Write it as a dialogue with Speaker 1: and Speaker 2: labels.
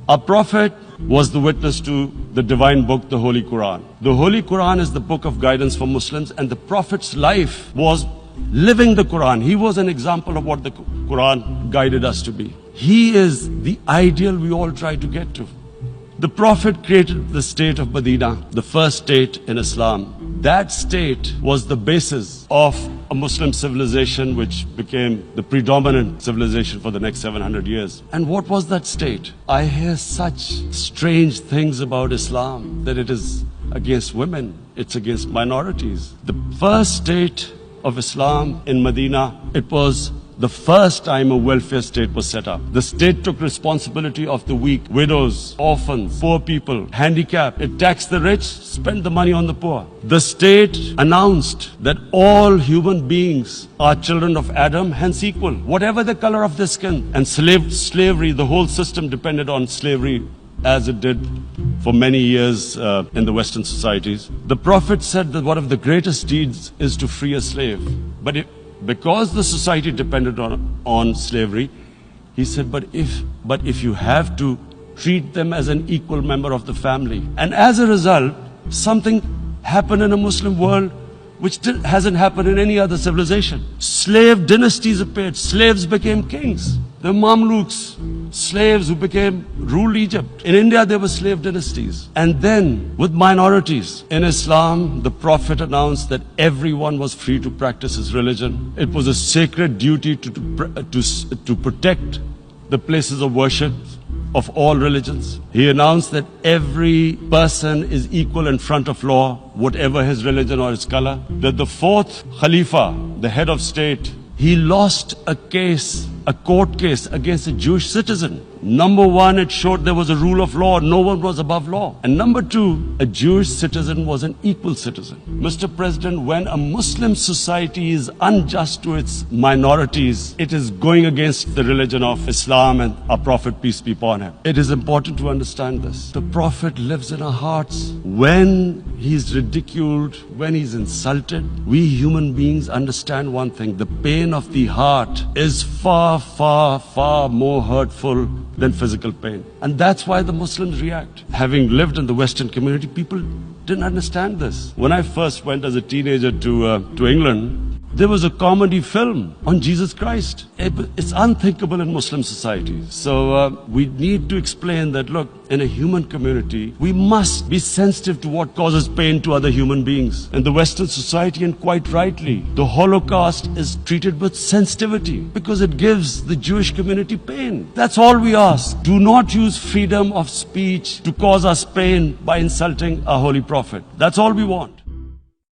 Speaker 1: Our Prophet was the witness to the divine book, the Holy Quran. The Holy Quran is the book of guidance for Muslims, and the Prophet's life was living the Quran. He was an example of what the Quran guided us to be. He is the ideal we all try to get to. The Prophet created the state of Medina, the first state in Islam. That state was the basis of a Muslim civilization which became the predominant civilization for the next 700 years. And what was that state? I hear such strange things about Islam, that it is against women, it's against minorities. The first state of Islam in Medina, it was the first time a welfare state was set up. The state took responsibility of the weak, widows, orphans, poor people, handicapped. It taxed the rich, spent the money on the poor. The state announced that all human beings are children of Adam, hence equal, whatever the color of their skin. And slavery, the whole system depended on slavery, as it did for many years in the Western societies. The Prophet said that one of the greatest deeds is to free a slave. Because the society depended on slavery, he said, but if you have to treat them as an equal member of the family. And as a result, something happened in a Muslim world which hasn't happened in any other civilization. Slave dynasties appeared. Slaves became kings. The Mamluks, slaves who ruled Egypt. In India, there were slave dynasties. And then, with minorities, in Islam, the Prophet announced that everyone was free to practice his religion. It was a sacred duty to protect the places of worship of all religions. He announced that every person is equal in front of law, whatever his religion or his color. That the fourth Khalifa, the head of state, he lost a court case against a Jewish citizen. Number one, it showed there was a rule of law. No one was above law. And number two, a Jewish citizen was an equal citizen. Mr. President, when a Muslim society is unjust to its minorities, it is going against the religion of Islam and our Prophet, peace be upon him. It is important to understand this. The Prophet lives in our hearts. When he's ridiculed, when he's insulted, we human beings understand one thing. The pain of the heart is far, far, far more hurtful than physical pain. And that's why the Muslims react. Having lived in the Western community, people didn't understand this. When I first went as a teenager to England, there was a comedy film on Jesus Christ. It's unthinkable in Muslim societies. So we need to explain that, look, in a human community, we must be sensitive to what causes pain to other human beings. In the Western society, and quite rightly, the Holocaust is treated with sensitivity because it gives the Jewish community pain. That's all we ask. Do not use freedom of speech to cause us pain by insulting our Holy Prophet. That's all we want.